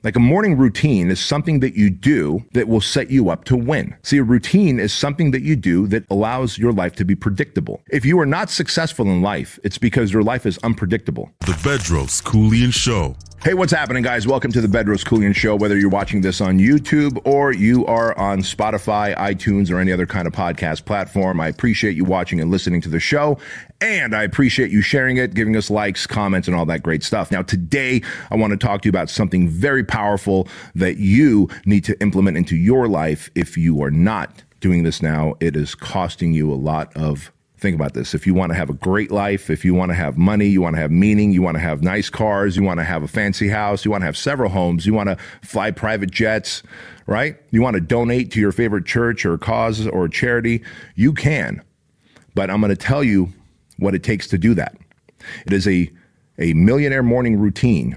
Like a morning routine is something that you do that will set you up to win. See, a routine is something that you do that allows your life to be predictable. If you are not successful in life, it's because your life is unpredictable. The Bedros Keuilian Show. Hey, what's happening, guys? Welcome to the Bedros Keuilian Show. Whether you're watching this on YouTube or you are on Spotify, iTunes, or any other kind of podcast platform, I appreciate you watching and listening to the show. And I appreciate you sharing it, giving us likes, comments, and all that great stuff. Now, today, I want to talk to you about something very powerful that you need to implement into your life. If you are not doing this now, it is costing you a lot of. Think about this. If you want to have a great life, if you want to have money, you want to have meaning, you want to have nice cars, you want to have a fancy house, you want to have several homes, you want to fly private jets, right? You want to donate to your favorite church or cause or charity, you can. But I'm going to tell you what it takes to do that. It is a millionaire morning routine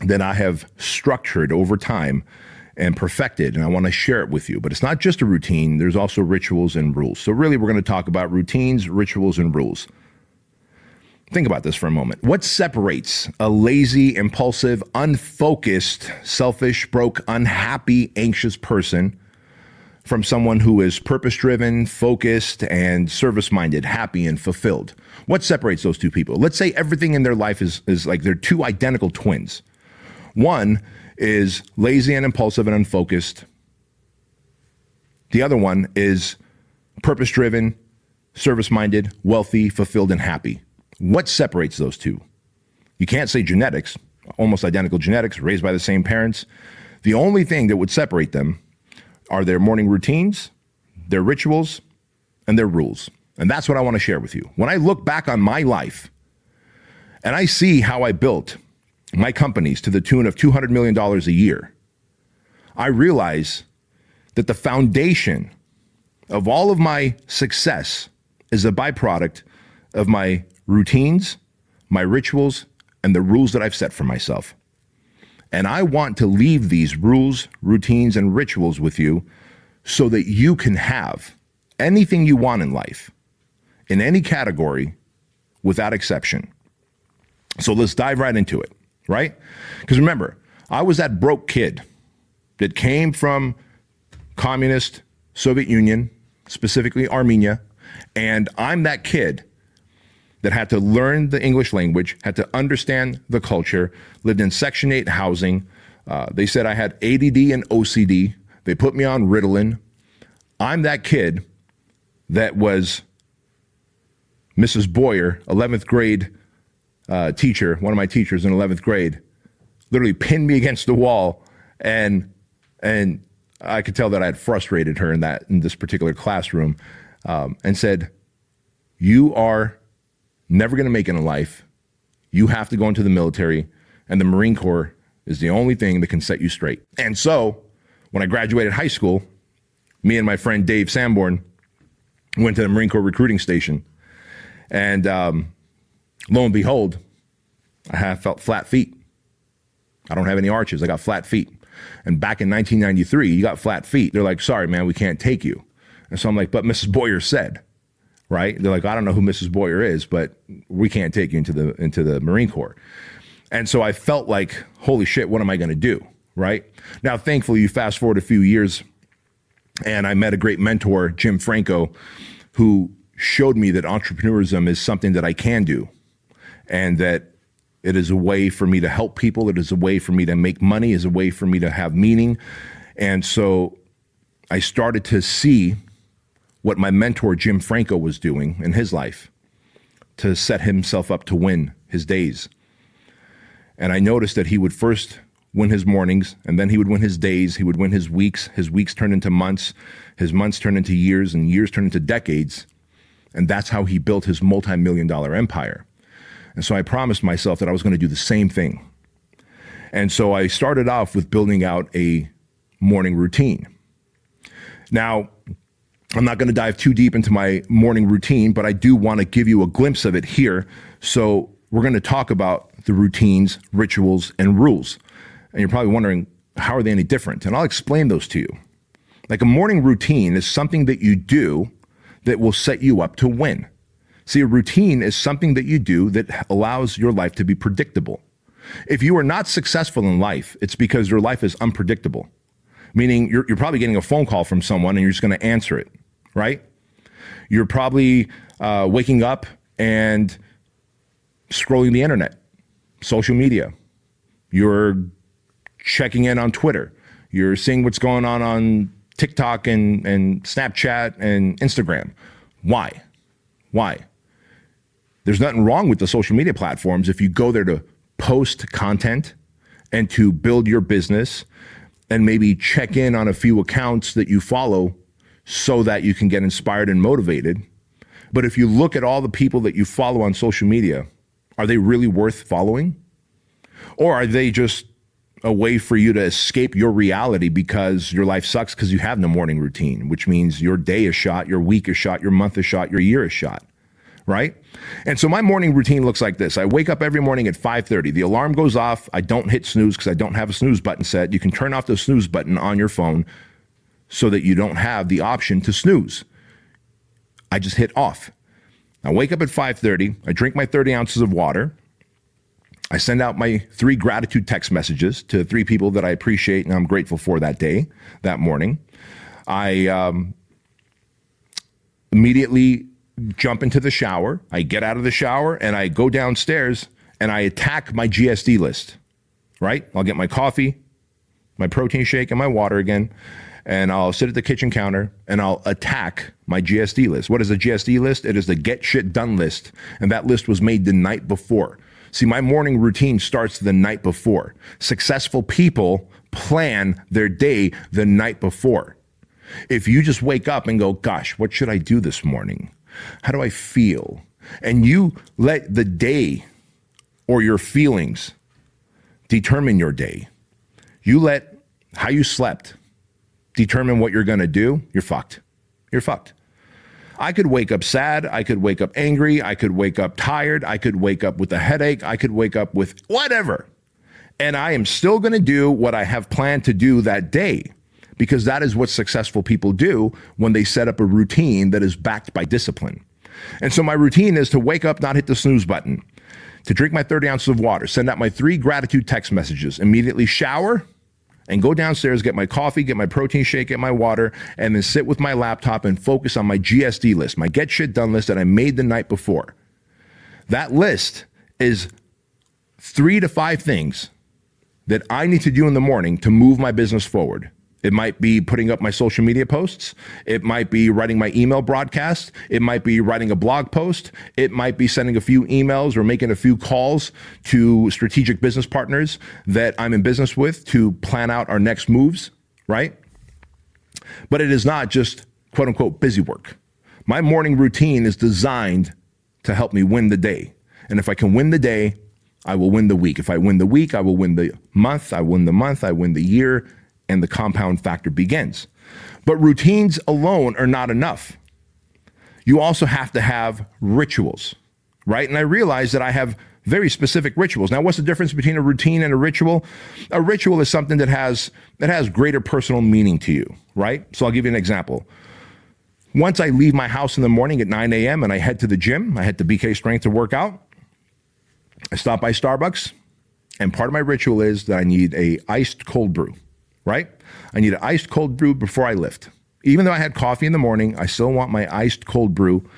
that I have structured over time and perfected, and I want to share it with you. But it's not just a routine, there's also rituals and rules. So really, we're going to talk about routines, rituals, and rules. Think about this for a moment. What separates a lazy, impulsive, unfocused, selfish, broke, unhappy, anxious person from someone who is purpose-driven, focused, and service-minded, happy, and fulfilled? What separates those two people? Let's say everything in their life is like they're two identical twins. One is lazy and impulsive and unfocused. The other one is purpose-driven, service-minded, wealthy, fulfilled, and happy. What separates those two? You can't say genetics, almost identical genetics, raised by the same parents. The only thing that would separate them are their morning routines, their rituals, and their rules. And that's what I want to share with you. When I look back on my life and I see how I built my companies to the tune of $200 million a year, I realize that the foundation of all of my success is a byproduct of my routines, my rituals, and the rules that I've set for myself. And I want to leave these rules, routines, and rituals with you so that you can have anything you want in life, in any category, without exception. So let's dive right into it. Right? Because remember, I was that broke kid that came from communist Soviet Union, specifically Armenia, and I'm that kid that had to learn the English language, had to understand the culture, lived in Section 8 housing. They said I had ADD and OCD. They put me on Ritalin. I'm that kid that was Mrs. Boyer, 11th grade teacher, one of my teachers in 11th grade, literally pinned me against the wall, and I could tell that I had frustrated her in this particular classroom, and said, "You are never going to make it in life. You have to go into the military, and the Marine Corps is the only thing that can set you straight." And so, when I graduated high school, me and my friend Dave Sanborn went to the Marine Corps recruiting station, and lo and behold, I felt flat feet. I don't have any arches. I got flat feet. And back in 1993, you got flat feet. They're like, "Sorry, man, we can't take you." And so I'm like, "But Mrs. Boyer said," right? They're like, "I don't know who Mrs. Boyer is, but we can't take you into the Marine Corps." And so I felt like, holy shit, what am I going to do, right? Now, thankfully, you fast forward a few years, and I met a great mentor, Jim Franco, who showed me that entrepreneurism is something that I can do, and that it is a way for me to help people. It is a way for me to make money, is a way for me to have meaning. And so I started to see what my mentor, Jim Franco, was doing in his life to set himself up to win his days. And I noticed that he would first win his mornings, and then he would win his days. He would win his weeks. His weeks turned into months. His months turned into years, and years turned into decades. And that's how he built his multi-million-dollar empire. And so I promised myself that I was going to do the same thing. And so I started off with building out a morning routine. Now, I'm not going to dive too deep into my morning routine, but I do want to give you a glimpse of it here. So we're going to talk about the routines, rituals, and rules. And you're probably wondering, how are they any different? And I'll explain those to you. Like a morning routine is something that you do that will set you up to win. See, a routine is something that you do that allows your life to be predictable. If you are not successful in life, it's because your life is unpredictable. Meaning you're probably getting a phone call from someone and you're just going to answer it, right? You're probably waking up and scrolling the internet, social media. You're checking in on Twitter. You're seeing what's going on TikTok and Snapchat and Instagram. Why? There's nothing wrong with the social media platforms if you go there to post content and to build your business and maybe check in on a few accounts that you follow so that you can get inspired and motivated. But if you look at all the people that you follow on social media, are they really worth following? Or are they just a way for you to escape your reality because your life sucks because you have no morning routine, which means your day is shot, your week is shot, your month is shot, your year is shot, right? And so my morning routine looks like this. I wake up every morning at 5:30. The alarm goes off. I don't hit snooze because I don't have a snooze button set. You can turn off the snooze button on your phone so that you don't have the option to snooze. I just hit off. I wake up at 5:30. I drink my 30 ounces of water. I send out my 3 gratitude text messages to 3 people that I appreciate and I'm grateful for that day, that morning. I immediately jump into the shower. I get out of the shower and I go downstairs and I attack my GSD list, right? I'll get my coffee, my protein shake, and my water again, and I'll sit at the kitchen counter and I'll attack my GSD list. What is a GSD list? It is the get shit done list, and that list was made the night before. See, my morning routine starts the night before. Successful people plan their day the night before. If you just wake up and go, gosh, what should I do this morning? How do I feel? And you let the day or your feelings determine your day. You let how you slept determine what you're going to do, you're fucked. You're fucked. I could wake up sad. I could wake up angry. I could wake up tired. I could wake up with a headache. I could wake up with whatever. And I am still going to do what I have planned to do that day, because that is what successful people do when they set up a routine that is backed by discipline. And so my routine is to wake up, not hit the snooze button, to drink my 30 ounces of water, send out my 3 gratitude text messages, immediately shower, and go downstairs, get my coffee, get my protein shake, get my water, and then sit with my laptop and focus on my GSD list, my get shit done list that I made the night before. That list is 3 to 5 things that I need to do in the morning to move my business forward. It might be putting up my social media posts. It might be writing my email broadcast. It might be writing a blog post. It might be sending a few emails or making a few calls to strategic business partners that I'm in business with to plan out our next moves, right? But it is not just quote unquote busy work. My morning routine is designed to help me win the day. And if I can win the day, I will win the week. If I win the week, I will win the month. I win the month, I win the year, and the compound factor begins. But routines alone are not enough. You also have to have rituals, right? And I realize that I have very specific rituals. Now, what's the difference between a routine and a ritual? A ritual is something that has greater personal meaning to you, right? So I'll give you an example. Once I leave my house in the morning at 9 a.m. and I head to the gym, I head to BK Strength to work out. I stop by Starbucks, and part of my ritual is that I need a iced cold brew. Right? I need an iced cold brew before I lift. Even though I had coffee in the morning, I still want my iced cold brew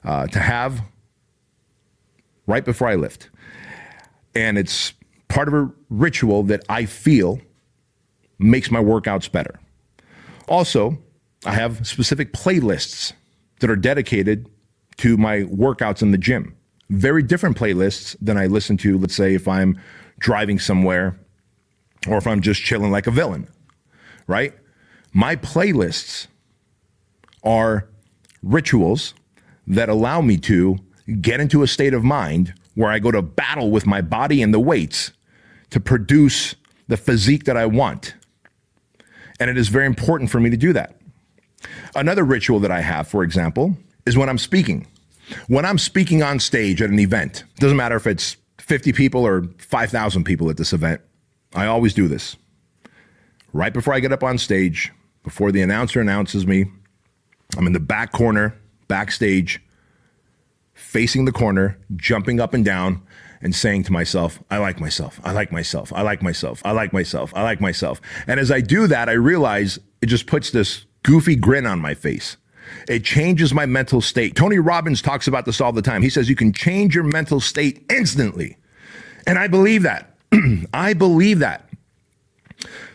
to have right before I lift. And it's part of a ritual that I feel makes my workouts better. Also, I have specific playlists that are dedicated to my workouts in the gym. Very different playlists than I listen to, let's say, if I'm driving somewhere or if I'm just chilling like a villain, right? My playlists are rituals that allow me to get into a state of mind where I go to battle with my body and the weights to produce the physique that I want. And it is very important for me to do that. Another ritual that I have, for example, is when I'm speaking. When I'm speaking on stage at an event, doesn't matter if it's 50 people or 5,000 people at this event, I always do this. Right before I get up on stage, before the announcer announces me, I'm in the back corner, backstage, facing the corner, jumping up and down, and saying to myself, I like myself, I like myself, I like myself, I like myself, I like myself. And as I do that, I realize it just puts this goofy grin on my face. It changes my mental state. Tony Robbins talks about this all the time. He says you can change your mental state instantly. And I believe that. I believe that.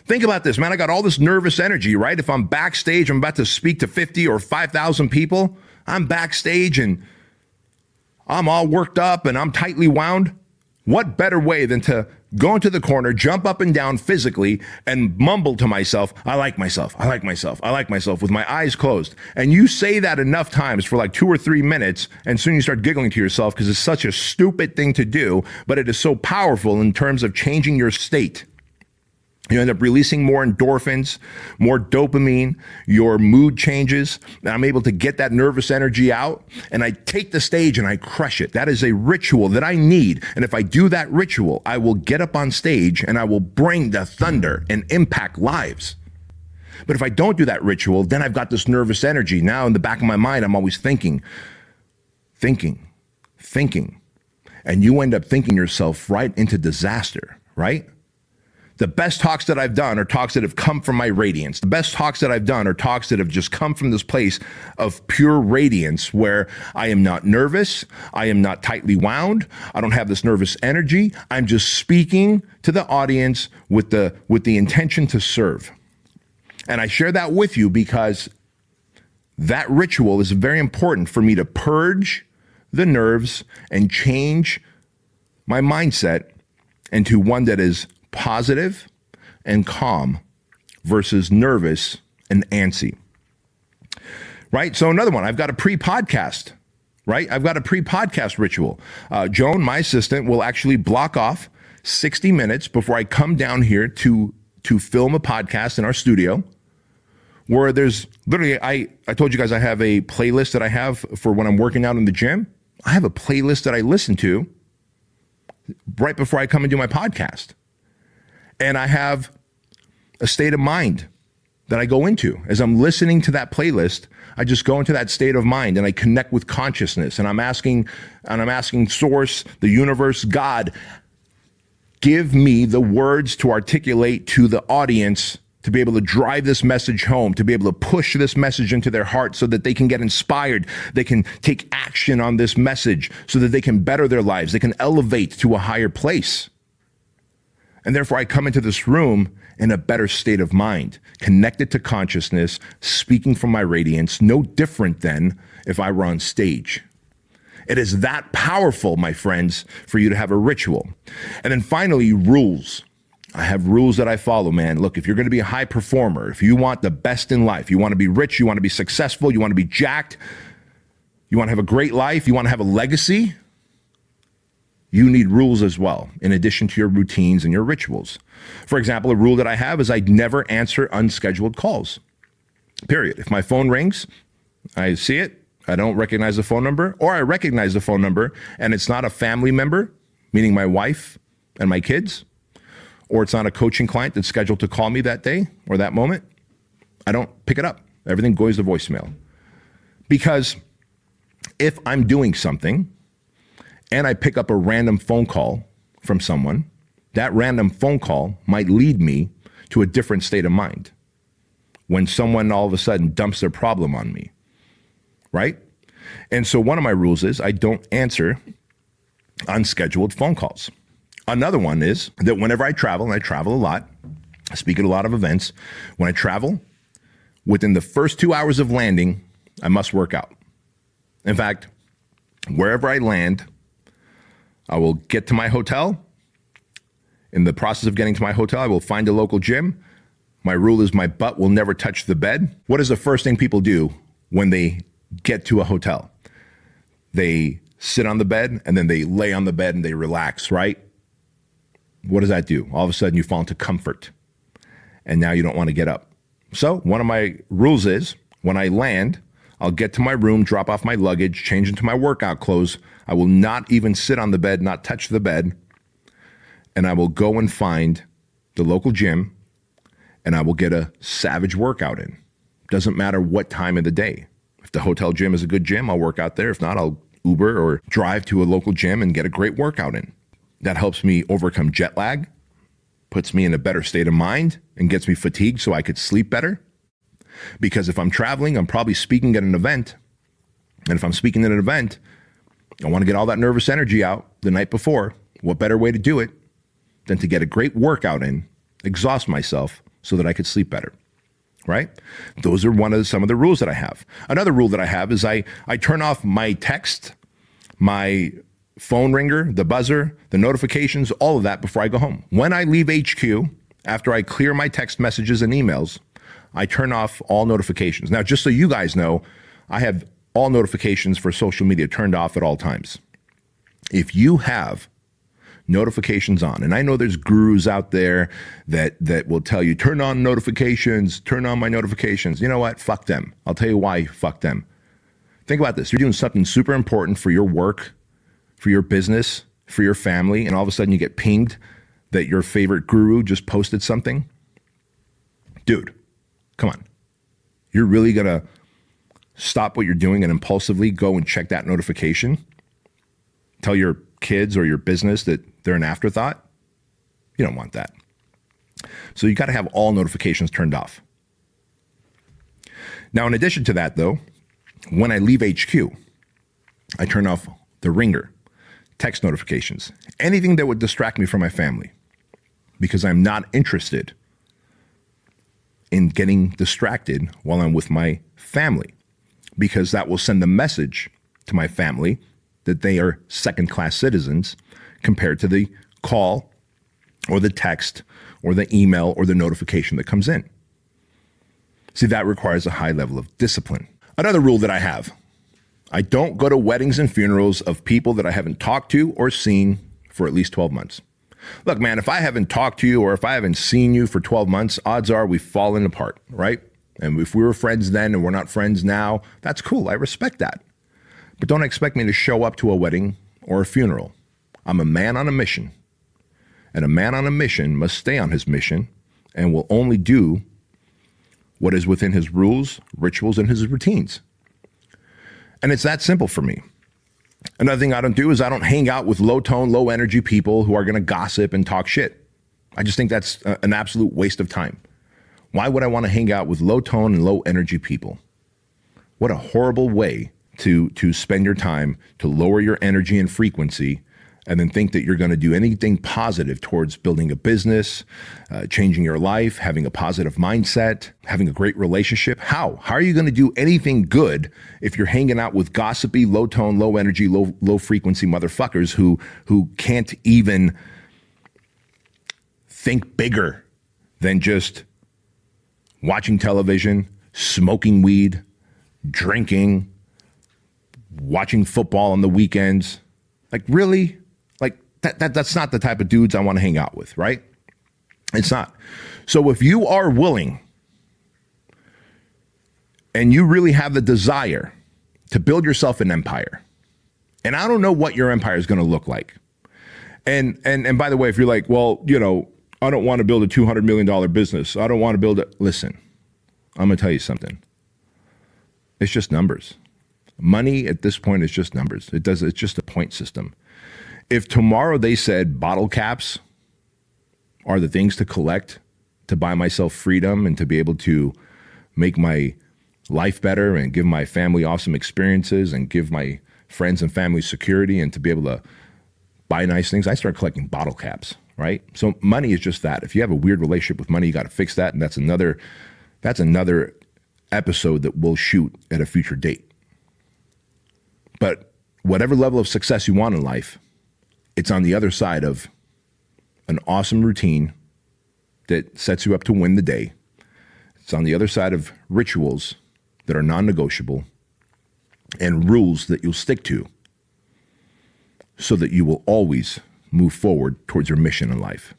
Think about this, man. I got all this nervous energy, right? If I'm backstage, I'm about to speak to 50 or 5,000 people. I'm backstage and I'm all worked up and I'm tightly wound. What better way than to go into the corner, jump up and down physically, and mumble to myself, I like myself, I like myself, I like myself, with my eyes closed. And you say that enough times for like 2 or 3 minutes, and soon you start giggling to yourself because it's such a stupid thing to do, but it is so powerful in terms of changing your state. You end up releasing more endorphins, more dopamine, your mood changes, and I'm able to get that nervous energy out, and I take the stage and I crush it. That is a ritual that I need, and if I do that ritual, I will get up on stage and I will bring the thunder and impact lives. But if I don't do that ritual, then I've got this nervous energy. Now in the back of my mind, I'm always thinking, and you end up thinking yourself right into disaster, right? The best talks that I've done are talks that have come from my radiance. The best talks that I've done are talks that have just come from this place of pure radiance where I am not nervous. I am not tightly wound. I don't have this nervous energy. I'm just speaking to the audience with the intention to serve. And I share that with you because that ritual is very important for me to purge the nerves and change my mindset into one that is positive and calm versus nervous and antsy, right? So another one, I've got a pre-podcast, right? I've got a pre-podcast ritual. Joan, my assistant, will actually block off 60 minutes before I come down here to film a podcast in our studio, where there's literally, I told you guys I have a playlist that I have for when I'm working out in the gym. I have a playlist that I listen to right before I come and do my podcast. And I have a state of mind that I go into. As I'm listening to that playlist, I just go into that state of mind and I connect with consciousness. And I'm asking Source, the universe, God, give me the words to articulate to the audience to be able to drive this message home, to be able to push this message into their heart so that they can get inspired. They can take action on this message so that they can better their lives. They can elevate to a higher place. And therefore, I come into this room in a better state of mind, connected to consciousness, speaking from my radiance, no different than if I were on stage. It is that powerful, my friends, for you to have a ritual. And then finally, rules. I have rules that I follow, man. Look, if you're going to be a high performer, if you want the best in life, you want to be rich, you want to be successful, you want to be jacked, you want to have a great life, you want to have a legacy, you need rules as well, in addition to your routines and your rituals. For example, a rule that I have is I never answer unscheduled calls, period. If my phone rings, I see it, I don't recognize the phone number, or I recognize the phone number and it's not a family member, meaning my wife and my kids, or it's not a coaching client that's scheduled to call me that day or that moment, I don't pick it up. Everything goes to voicemail. Because if I'm doing something and I pick up a random phone call from someone, that random phone call might lead me to a different state of mind when someone all of a sudden dumps their problem on me, right? And so one of my rules is I don't answer unscheduled phone calls. Another one is that whenever I travel, and I travel a lot, I speak at a lot of events, when I travel, within the first 2 hours of landing, I must work out. In fact, wherever I land, I will get to my hotel. In the process of getting to my hotel, I will find a local gym. My rule is my butt will never touch the bed. What is the first thing people do when they get to a hotel? They sit on the bed and then they lay on the bed and they relax, right? What does that do? All of a sudden you fall into comfort and now you don't want to get up. So one of my rules is when I land, I'll get to my room, drop off my luggage, change into my workout clothes. I will not even sit on the bed, not touch the bed. And I will go and find the local gym and I will get a savage workout in. Doesn't matter what time of the day. If the hotel gym is a good gym, I'll work out there. If not, I'll Uber or drive to a local gym and get a great workout in. That helps me overcome jet lag, puts me in a better state of mind, and gets me fatigued so I could sleep better. Because if I'm traveling, I'm probably speaking at an event. And if I'm speaking at an event, I want to get all that nervous energy out the night before. What better way to do it than to get a great workout in, exhaust myself so that I could sleep better, right? Those are some of the rules that I have. Another rule that I have is I turn off my text, my phone ringer, the buzzer, the notifications, all of that before I go home. When I leave HQ, after I clear my text messages and emails, I turn off all notifications. Now, just so you guys know, I have all notifications for social media turned off at all times. If you have notifications on, and I know there's gurus out there that will tell you, turn on notifications, turn on my notifications. You know what? Fuck them. I'll tell you why, fuck them. Think about this. You're doing something super important for your work, for your business, for your family, and all of a sudden you get pinged that your favorite guru just posted something. Dude, come on. You're really going to stop what you're doing and impulsively go and check that notification? Tell your kids or your business that they're an afterthought? You don't want that. So you got to have all notifications turned off. Now, in addition to that, though, when I leave HQ, I turn off the ringer, text notifications, anything that would distract me from my family, because I'm not interested in getting distracted while I'm with my family, because that will send a message to my family that they are second-class citizens compared to the call or the text or the email or the notification that comes in. See, that requires a high level of discipline. Another rule that I have, I don't go to weddings and funerals of people that I haven't talked to or seen for at least 12 months. Look, man, if I haven't talked to you or if I haven't seen you for 12 months, odds are we've fallen apart, right? And if we were friends then and we're not friends now, that's cool. I respect that. But don't expect me to show up to a wedding or a funeral. I'm a man on a mission. And a man on a mission must stay on his mission and will only do what is within his rules, rituals, and his routines. And it's that simple for me. Another thing I don't do is I don't hang out with low-tone, low-energy people who are going to gossip and talk shit. I just think that's an absolute waste of time. Why would I want to hang out with low-tone and low-energy people? What a horrible way to spend your time, to lower your energy and frequency, and then think that you're going to do anything positive towards building a business, changing your life, having a positive mindset, having a great relationship. How? How are you going to do anything good if you're hanging out with gossipy, low-tone, low-energy, low-frequency motherfuckers who can't even think bigger than just watching television, smoking weed, drinking, watching football on the weekends? Like, really? Like, that's not the type of dudes I want to hang out with, right? It's not. So if you are willing and you really have the desire to build yourself an empire, and I don't know what your empire is going to look like. And by the way, if you're like, well, you know, I don't want to build a $200 million business. I don't want to build it. Listen, I'm going to tell you something. It's just numbers. Money at this point is just numbers. It's just a point system. If tomorrow they said bottle caps are the things to collect to buy myself freedom and to be able to make my life better and give my family awesome experiences and give my friends and family security and to be able to buy nice things, I start collecting bottle caps, right? So money is just that. If you have a weird relationship with money, you got to fix that. And that's another episode that we'll shoot at a future date. But whatever level of success you want in life, it's on the other side of an awesome routine that sets you up to win the day. It's on the other side of rituals that are non-negotiable and rules that you'll stick to so that you will always move forward towards your mission in life.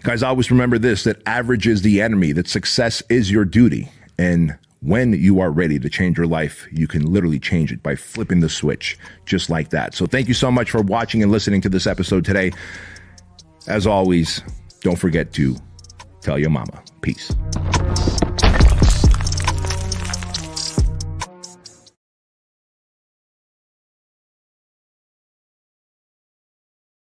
Guys, always remember this, that average is the enemy, that success is your duty. And when you are ready to change your life, you can literally change it by flipping the switch just like that. So thank you so much for watching and listening to this episode today. As always, don't forget to tell your mama. Peace.